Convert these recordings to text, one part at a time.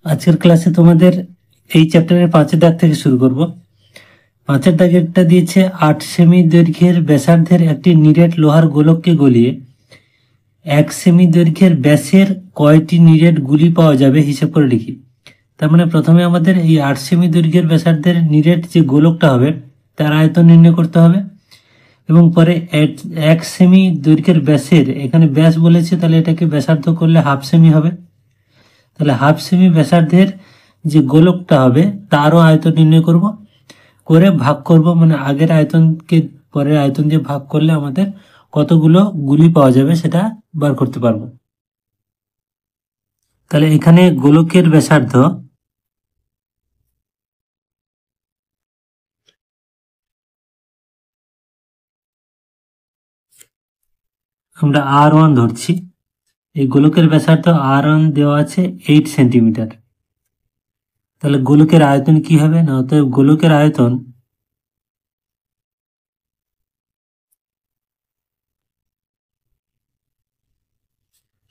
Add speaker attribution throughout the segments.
Speaker 1: আজকের ক্লাসে তোমাদের এই চ্যাপ্টারের 5 দাগ থেকে শুরু করব। 5 দাগেরটা দিয়েছে 8 সেমি দৈর্ঘ্যের ব্যাসার্ধের একটি নিরেট লোহার গোলককে গলিয়ে 1 সেমি দৈর্ঘ্যের ব্যাসের কয়টি নিরেট গুলি পাওয়া যাবে হিসাব করে লিখি। তার মানে প্রথমে আমাদের এই 8 সেমি দৈর্ঘ্যের ব্যাসার্ধের নিরেট যে গোলকটা হবে তার আয়তন নির্ণয় করতে হবে, এবং পরে 1 সেমি দৈর্ঘ্যের ব্যাসের, এখানে ব্যাস বলেছে তাহলে এটাকে ব্যাসার্ধ করলে হাফ সেমি হবে, তাহলে হাফ সেমি ব্যাসার্ধের যে গোলকটা হবে তারও আয়তন নির্ণয় করব, করে ভাগ করব, মানে আগের আয়তনকে পরের আয়তন দিয়ে ভাগ করলে আমাদের কতগুলো গুলি পাওয়া যাবে সেটা বার করতে পারবো। তাহলে এখানে গোলকের ব্যাসার্ধ আমরা R1 ধরছি। এই গোলকের ব্যাসার্ধ R1 দেওয়া আছে 8 সেন্টিমিটার। তাহলে গোলকের আয়তন কি হবে না, অতএব গোলকের আয়তন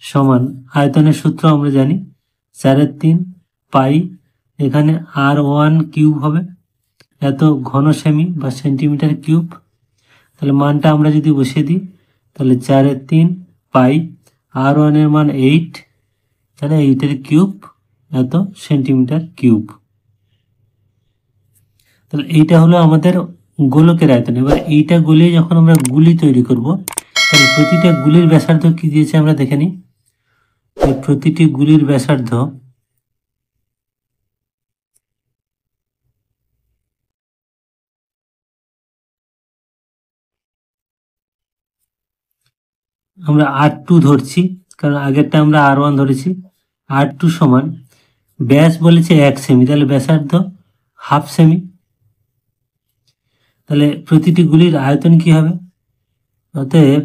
Speaker 1: সমান, আয়তনের সূত্র আমরা জানি 4/3 পাই, এখানে R1 কিউব হবে, এত ঘন সেমি বা সেন্টিমিটার কিউব। তাহলে মানটা আমরা যদি বসিয়ে দিই তাহলে 4/3 পাই, R1 এর মান 8, তাহলে 8 কিউব এত সেন্টিমিটার কিউব। তাহলে এইটা হলো আমাদের গোলকের আয়তন। এবার এইটা গলিয়ে যখন আমরা গুলি তৈরি করব, তাহলে প্রতিটা গুলির ব্যাসার্ধ কি দিয়েছে আমরা দেখে নিই। প্রতিটি গুলির ব্যাসার্ধ আমরা R2 ধরছি, কারণ আগেরটা আমরা R1 ধরেছি। R2 সমান ব্যাস বলেছে 1 সেমি, তাহলে ব্যাসার্ধ হাফ সেমি। তাহলে প্রতিটি গুলির আয়তন কি হবে, অতএব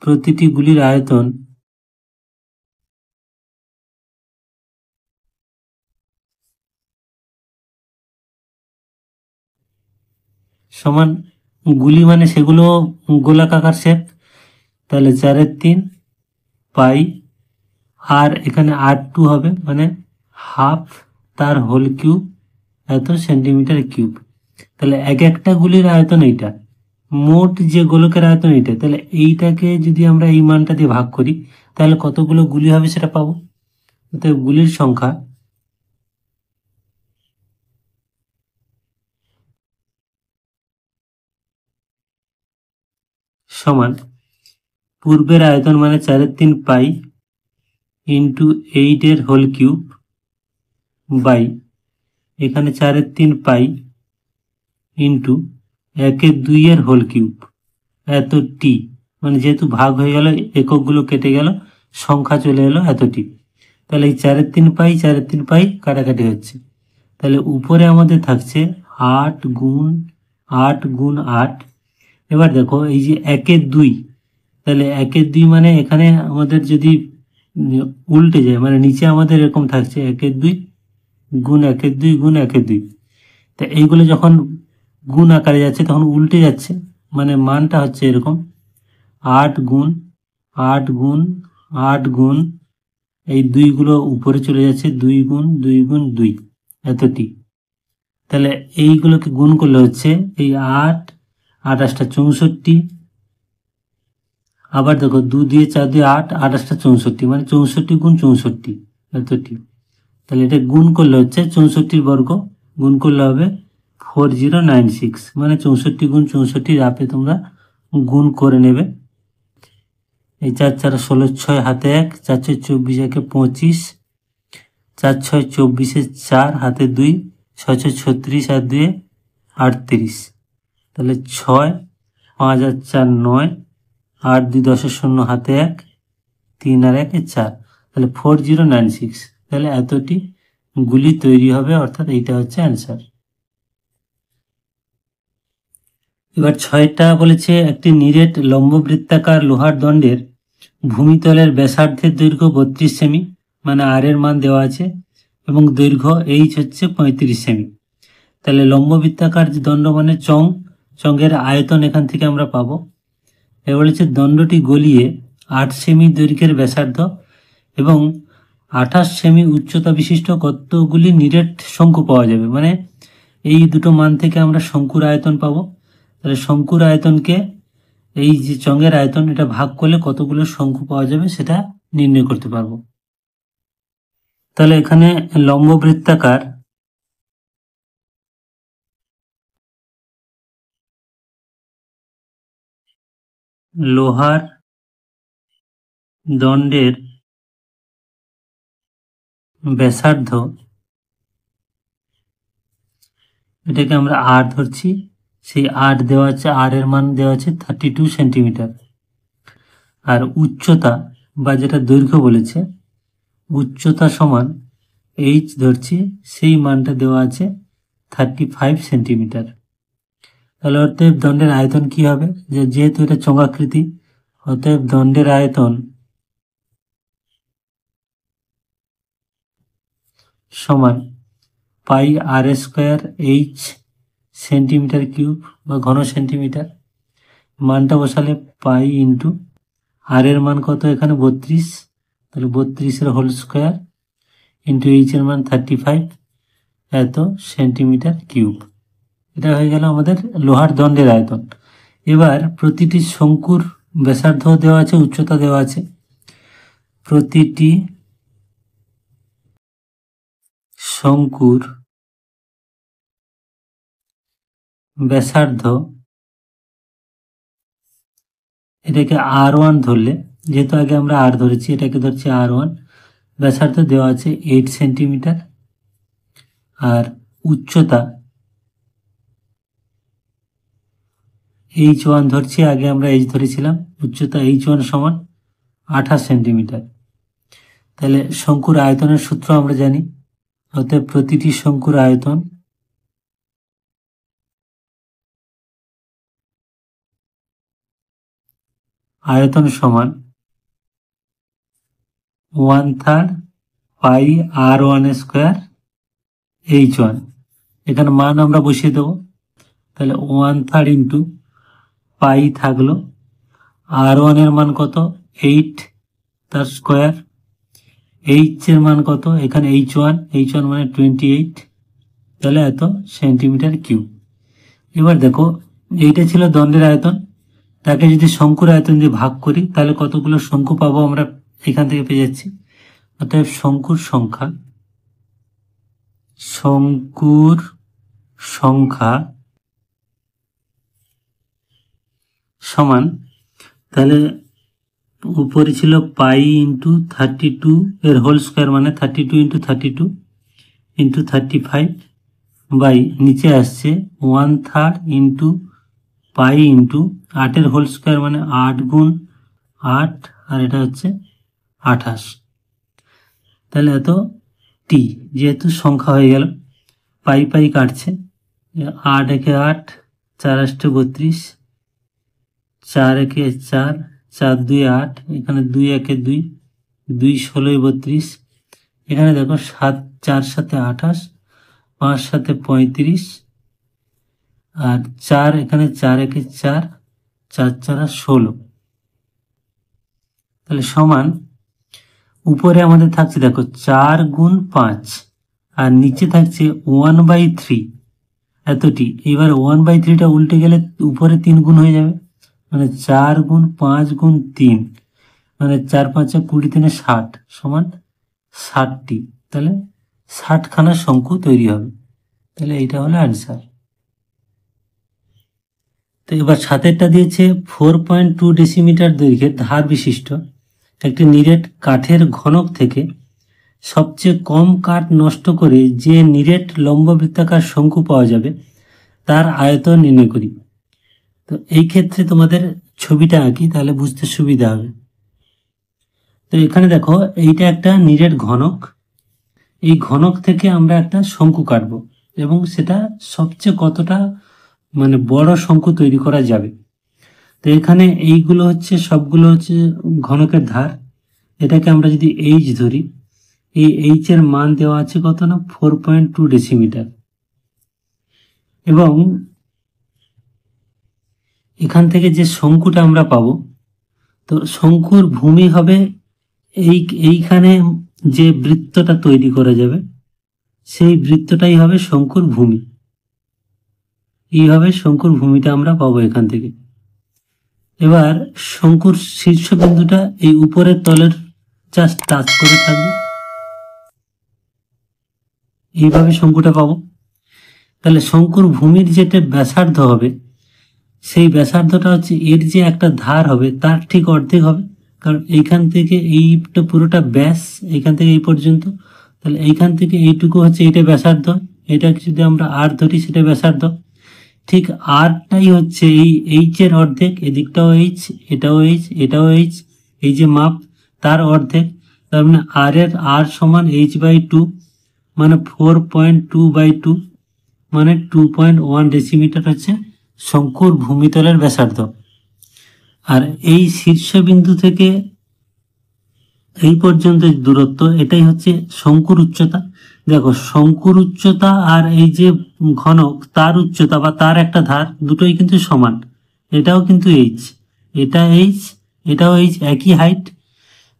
Speaker 1: প্রতিটি গুলির আয়তন সমান, গুলি মানে সেগুলো গোলাকার শেপ, তাহলে 4/3 পাই, আর এখানে R2 হবে মানে হাফ, তার হোল কিউব এত সেন্টিমিটার কিউব। তাহলে এক একটা গুলির আয়তন এইটা, মোট যে গোলকের আয়তন এইটা। তাহলে এইটাকে যদি আমরা এই মানটা দিয়ে ভাগ করি তাহলে কতগুলো গুলি হবে সেটা পাবো। অতএব গুলির সংখ্যা সমান পূর্বের আয়তন মানে 4/3 পাই ইন্টু 8 এর হোল কিউব বাই এখানে 4/3 পাই ইন্টু 1/2 এর হোল কিউব এত টি, মানে যেহেতু ভাগ হয়ে গেল এককগুলো কেটে গেল, সংখ্যা চলে এলো এতটি। তাহলে এই 4/3 পাই 4/3 পাই কাটাকাটি হচ্ছে, তাহলে উপরে আমাদের থাকছে 8 গুণ 8 গুণ 8। এবার দেখো এই যে 1/2, তাহলে 1/2 মানে এখানে আমাদের যদি উল্টে যায়, মানে নিচে আমাদের এরকম থাকছে 1/2 গুণ 1/2 গুণ 1/2। তা এইগুলো যখন গুণ আকারে যাচ্ছে তখন উল্টে যাচ্ছে, মানে মানটা হচ্ছে এরকম 8 গুণ 8 গুণ 8 গুণ, এই দুইগুলো উপরে চলে যাচ্ছে 2 গুণ 2 গুণ 2 এতটি। তাহলে এইগুলোকে গুণ করলে হচ্ছে এই 8 28টা 64, আবার দেখো 2 দিয়ে 4 দিয়ে 8 28টা 64, মানে 64 গুণ 64 এতটি। তাহলে এটা গুণ করলে হচ্ছে 64 বর্গ, গুণ করলে হবে 4096, মানে 64 গুণ 64 রাপে তোমরা গুণ করে নেবে। এই 4 4 16 6 হাতে 1, 4 6 24 একে 25, 4 6 24 4 হাতে 2, 6 6 36 আর 2 38, তাহলে 6 5 আর 4 9, 8 2 10 0 হাতে 1, 3 আর 1 4, তাহলে 4096। তাহলে এতটি গুলি তৈরি হবে, অর্থাৎ এইটা হচ্ছে অ্যান্সার। এবার 6টা বলেছে একটি নিরেট লম্ববৃত্তাকার লোহার দণ্ডের ভূমিতলের ব্যাসার্ধের দৈর্ঘ্য 32 সেমি, মানে আর এর মান দেওয়া আছে, এবং দৈর্ঘ্য এইচ হচ্ছে 35 সেমি। তাহলে লম্ববৃত্তাকার যে দণ্ড মানে চঙ্গের আয়তন এখান থেকে আমরা পাবো। এবার বলেছে দণ্ডটি গলিয়ে 8 সেমি দৈর্ঘ্যের ব্যাসার্ধ এবং 28 সেমি উচ্চতা বিশিষ্ট কতগুলি নিরেট শঙ্কু পাওয়া যাবে, মানে এই দুটো মান থেকে আমরা শঙ্কুর আয়তন পাবো। তাহলে শঙ্কুর আয়তনকে এই যে চঙ্গের আয়তন এটা ভাগ করলে কতগুলো শঙ্কু পাওয়া যাবে সেটা নির্ণয় করতে পারবো। তাহলে এখানে লম্ব বৃত্তাকার লোহার দণ্ডের ব্যাসার্ধ, এটাকে আমরা আর ধরছি, সেই আর দেওয়া আছে, আর এর মান দেওয়া আছে 32 সেন্টিমিটার। আর উচ্চতা বা যেটা দৈর্ঘ্য বলেছে, উচ্চতা সমান এইচ ধরছি, সেই মানটা দেওয়া আছে 35 সেন্টিমিটার। তাহলে অতএব দণ্ডের আয়তন কি হবে, যেহেতু এটা চঙ্গাকৃতি, অতএব দণ্ডের আয়তন সমান পাই আর স্কোয়ার এইচ সেন্টিমিটার কিউব বা ঘন সেন্টিমিটার। মানটা বসালে পাই ইন্টু আর এর মান কত এখানে 32, তাহলে 32 হোল স্কোয়ার ইন্টু এইচ এর মান 35 এত সেন্টিমিটার কিউব। এটা হয়ে গেল আমাদের লোহার দণ্ডের আয়তন। এবার প্রতিটি শঙ্কুর ব্যাসার্ধ দেওয়া আছে, উচ্চতা দেওয়া আছে। প্রতিটি শঙ্কুর ব্যাসার্ধ, এটাকে R1 ধরলে, যেহেতু আগে আমরা আর ধরেছি এটাকে ধরছি R1, ব্যাসার্ধ দেওয়া আছে 8 সেন্টিমিটার। আর উচ্চতা H1 ধরছি, আগে আমরা H ধরেছিলাম, উচ্চতা H1 সমান 28 সেন্টিমিটার। তাহলে শঙ্কুর আয়তনের সূত্র আমরা জানি, অতএব প্রতিটি শঙ্কুর আয়তন সমান 1/3 পাই R1 স্কোয়ার H1। এখানে মান আমরা বসিয়ে দেবো, তাহলে 1/3 ইন্টু পাই থাকলো, R1 এর মান কত 8 তার স্কোয়ার, এইচ এর মান কত এখানে H1 মানে 28, তাহলে এত সেন্টিমিটার কিউব। এবার দেখো এইটা ছিল দণ্ডের আয়তন, তাকে যদি শঙ্কুর আয়তন দিয়ে ভাগ করি তাহলে কতগুলো শঙ্কু পাবো আমরা এখান থেকে পেয়ে যাচ্ছি। অতএব শঙ্কুর সংখ্যা সমান, তাহলে উপরে ছিল পাই ইন্টু 32 এর হোল স্কোয়ার মানে 32 ইন্টু 32 ইন্টু 35 বাই নিচে আসছে 1/3 ইন্টু পাই ইন্টু 8 এর হোল স্কোয়ার মানে 8 গুণ 8, আর এটা হচ্ছে 28। তাহলে এত টি, যেহেতু সংখ্যা হয়ে গেল, পাই পাই কাটছে, 8 একে 8, 4 8 32, 4 একে 4, 4 2 8, এখানে 2 একে 2, 2 16 32, এখানে দেখো 7 4 7 28, 5 7 35, আর 4 এখানে 4 একে 4, 4 4 16। তাহলে সমান উপরে আমাদের থাকছে দেখো 4 গুণ 5, আর নিচে থাকছে 1/3 এতটি। এবার 1/3টা উল্টে গেলে উপরে 3 গুণ হয়ে যাবে, মানে 4 গুণ 5 গুণ 3, মানে 4 5 20 3 60 সমান 60টি। তাহলে 60খানা শঙ্কু তৈরি হবে। তাহলে এইটা হলো অ্যান্সার। তো এবার সাতেরটা দিয়েছে 4.2 ডেসিমিটার দৈর্ঘ্যের ধার বিশিষ্ট একটি নিরেট কাঠের ঘনক থেকে সবচেয়ে কম কাঠ নষ্ট করে যে নিরেট লম্ব বৃত্তাকার শঙ্কু পাওয়া যাবে তার আয়তন নির্ণয় করি। তো এই ক্ষেত্রে তোমাদের ছবিটা আঁকি, তাহলে বুঝতে সুবিধা হবে। তো এখানে দেখো এইটা একটা নিরেট ঘনক, এই ঘনক থেকে আমরা একটা শঙ্কু কাটব এবং সেটা সবচেয়ে কতটা মানে বড় শঙ্কু তৈরি করা যাবে। তো এখানে এইগুলো হচ্ছে সবগুলো হচ্ছে ঘনকের ধার, এটাকে আমরা যদি এইচ ধরি, এই এইচ এর মান দেওয়া আছে কত না 4.2 ডেসিমিটার, এবং এখান থেকে যে শঙ্কুটা আমরা পাবো, তো শঙ্কুর ভূমি হবে এইখানে যে বৃত্তটা তৈরি করা যাবে সেই বৃত্তটাই হবে শঙ্কুর ভূমি। এইভাবে শঙ্কুর ভূমিটা আমরা পাবো এখান থেকে। এবার শঙ্কুর শীর্ষবিন্দুটা এই উপরের তলের জাস্ট টাচ করে থাকবে, এইভাবে শঙ্কুটা পাবো। তাহলে শঙ্কুর ভূমির যেটা ব্যাসার্ধ হবে সেই ব্যাসার্ধটা হচ্ছে এর যে একটা ধার হবে তার ঠিক অর্ধেক হবে, কারণ এইখান থেকে এইটা পুরোটা ব্যাস, এইখান থেকে এই পর্যন্ত। তাহলে এইখান থেকে এইটুকু হচ্ছে এইটা ব্যাসার্ধ, এটা যদি আমরা আর ধরি সেটা ব্যাসার্ধ। ঠিক আরটাই হচ্ছে এই এইচ এর অর্ধেক, এদিকটাও এইচ, এটাও এইচ, এটাও এইচ, এই যে মাপ তার অর্ধেক। তার মানে আর এর আর সমান h/2, মানে 4.2/2, মানে 2.1 ডেসিমিটার হচ্ছে শঙ্কুর ভূমিতলের ব্যাসার্ধ। আর এই শীর্ষবিন্দু থেকে এই পর্যন্ত দূরত্ব, এটাই হচ্ছে শঙ্কুর উচ্চতা। দেখো শঙ্কুর উচ্চতা আর এই যে ঘনক তার উচ্চতা বা তার একটা ধার দুটোই কিন্তু সমান। এটাও কিন্তু এইচ, এটা এইচ, এটাও এইচ, একই হাইট।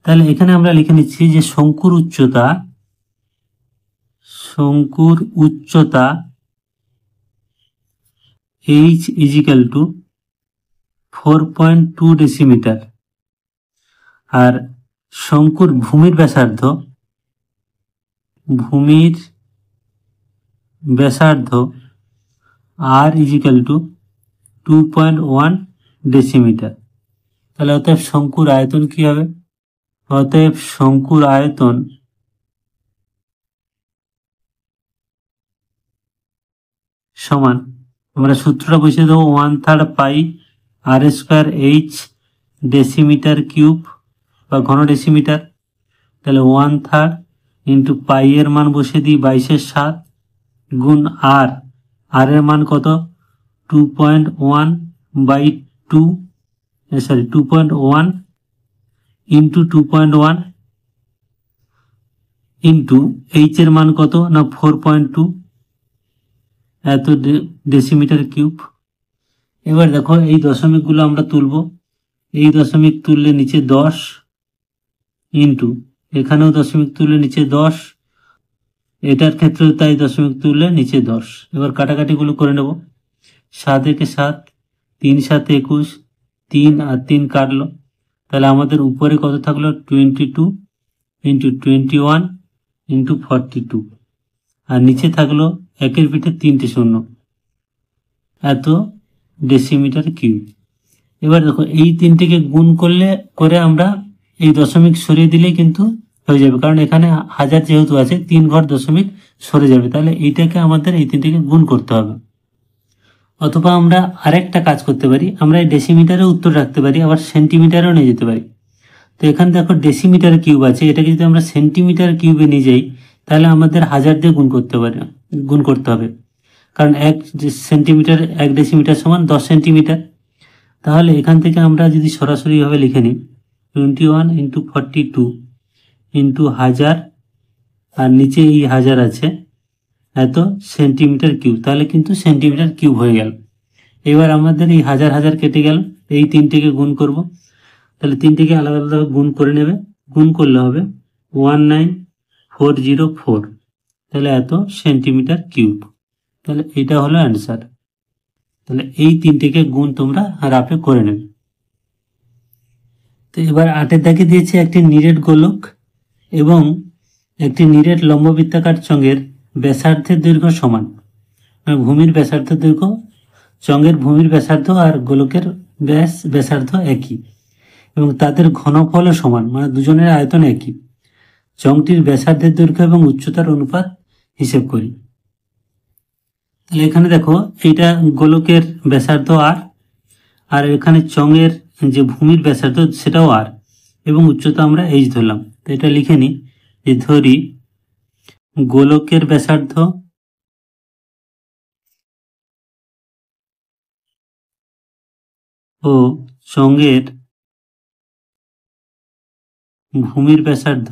Speaker 1: তাহলে এখানে আমরা লিখে নিচ্ছি যে শঙ্কুর উচ্চতা এইচ ইজিক্যাল টু 4.2 ডেসিমিটার। আর শঙ্কুর ভূমির ব্যাসার্ধ আর ইজিক্যাল টু 2.1 ডেসিমিটার। তাহলে অতএব শঙ্কুর আয়তন কি হবে? অতএব শঙ্কুর আয়তন সমান, আমরা সূত্রটা বসিয়ে দেবো 1/3 পাই r²h ডেসিমিটার কিউব বা ঘন ডেসিমিটার। তাহলে 1/3 ইন্টু পাই এর মান বসিয়ে দিই 22/7 গুণ আর এর মান কত 2.1/2, সরি 2.1 ইন্টু 2.1 ইন্টু এইচ এর মান কত না 4.2 এত ডেসিমিটার কিউব। এবার দেখো এই দশমিকগুলো আমরা তুলব, এই দশমিক তুললে নিচে 10 ইন্টু এখানেও দশমিক তুললে নিচে 10, এটার ক্ষেত্রেও তাই দশমিক তুললে নিচে 10। এবার কাটাকাটিগুলো করে নেব। 7 একে 7, 3 7 21, 3 আর 3 কাটলো। তাহলে আমাদের উপরে কত থাকলো 22 ইন্টু 21 ইন্টু 42, আর নিচে থাকলো একের পিঠে 3টে শূন্য, এত ডেসিমিটার কিউব। এবার দেখো এই তিনটেকে গুণ করে আমরা এই দশমিক সরিয়ে দিলেই কিন্তু হয়ে যাবে, কারণ এখানে হাজার যেহেতু আছে 3 ঘর দশমিক সরে যাবে। তাহলে এইটাকে আমাদের এই তিনটেকে গুণ করতে হবে। অথবা আমরা আরেকটা কাজ করতে পারি, আমরা এই ডেসিমিটারে উত্তর রাখতে পারি, আবার সেন্টিমিটারেও নিয়ে যেতে পারি। তো এখানে দেখো ডেসিমিটার কিউব আছে, এটাকে যদি আমরা সেন্টিমিটার কিউবে নিয়ে যাই তাহলে আমাদের হাজার দিয়ে গুণ করতে হবে, কারণ 1 সেন্টিমিটার 1 ডেসিমিটার সমান 10 সেন্টিমিটার। তাহলে এখান থেকে আমরা যদি সরাসরিভাবে লিখে নিই 21 ইন্টু 42 ইন্টু 1000, আর নিচে এই 1000 আছে, এত সেন্টিমিটার কিউব, তাহলে কিন্তু সেন্টিমিটার কিউব হয়ে গেল। এবার আমাদের এই 1000 কেটে গেল, এই তিনটেকে গুণ করব। তাহলে তিনটেকে আলাদা আলাদা গুণ করে নেবে, গুণ করলে হবে 19404, তাহলে এত সেন্টিমিটার কিউব। তাহলে এটা হলো অ্যান্সার। তাহলে এই তিনটেকে গুণ তোমরা রাফে করে নেবে। তো এবার 8-এর দাগে দিয়েছে একটি নিরেট গোলক এবং একটি নিরেট লম্ববৃত্তাকার চঙ্গের ব্যাসার্ধের দৈর্ঘ্য সমান। ভূমির ব্যাসার্ধের দৈর্ঘ্য, চঙ্গের ভূমির ব্যাসার্ধ আর গোলকের ব্যাসার্ধ একই এবং তাদের ঘনফলও সমান, মানে দুজনের আয়তন একই। চংটির ব্যাসার্ধের দৈর্ঘ্য এবং উচ্চতার অনুপাত হিসেব করি। তাহলে এখানে দেখো এইটা গোলকের ব্যাসার্ধ আর এখানে চঙের যে ভূমির ব্যাসার্ধ সেটাও আর, এবং উচ্চতা আমরা এইচ ধরলাম। তো এটা লিখে নিই যে ধরি গোলকের ব্যাসার্ধ ও চঙের ভূমির ব্যাসার্ধ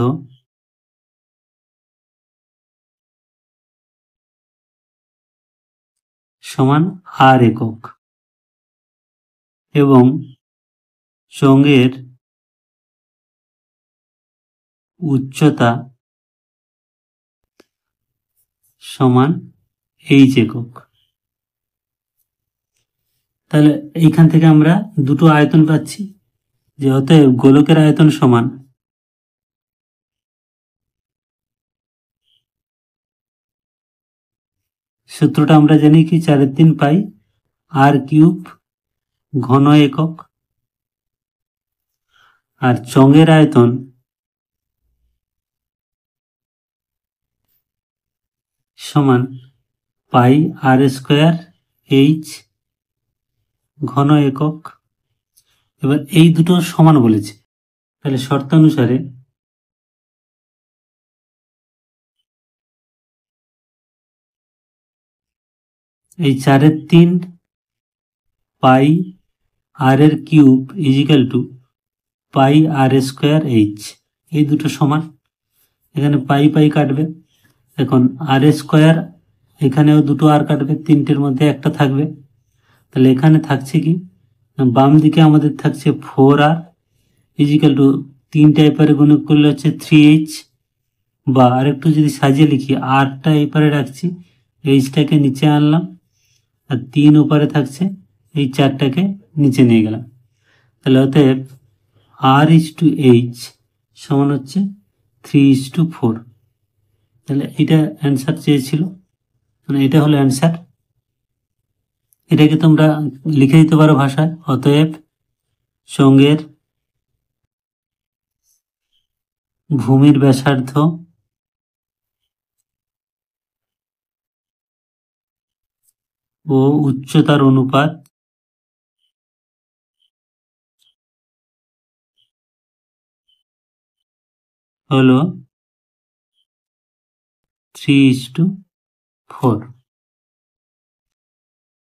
Speaker 1: সমান আর একক এবং চঙের উচ্চতা সমান এইচ একক। তাহলে এইখান থেকে আমরা দুটো আয়তন পাচ্ছি, যে অতএব গোলকের আয়তন সমান সূত্রটা আমরা জানি কি 4/3 পাই আর কিউব ঘন একক, আর চঙের আয়তন সমান পাই আর স্কোয়ার এইচ ঘন একক। এবার এই দুটো সমান বলেছে, তাহলে শর্তানুসারে এই 4/3 পাই আর এর কিউব ইজিক্যাল টু পাই আর স্কোয়ার এইচ, এই দুটো সমান। এখানে পাই পাই কাটবে, এখন আর স্কোয়ার এখানেও দুটো আর কাটবে, তিনটের মধ্যে একটা থাকবে। তাহলে এখানে থাকছে কি, বাম দিকে আমাদের থাকছে 4r ইজিক্যাল টু 3টা এপারে গুণিত করলে হচ্ছে 3h, বা আরেকটু যদি সাজিয়ে লিখি আরটা এপারে রাখছি, এইচটাকে নিচে আনলাম, আর 3 ওপারে থাকছে, এই 4টাকে নিচে নিয়ে গেলাম। তাহলে অতএব r/h সমান হচ্ছে 3/4। তাহলে এটা অ্যান্সার চেয়েছিল, মানে এটা হলো অ্যান্সার। এটাকে তোমরা লিখে দিতে পারো ভাষায়, অতএব চোঙের ভূমির ব্যাসার্ধ ও উচ্চতার অনুপাত হলো 3/4।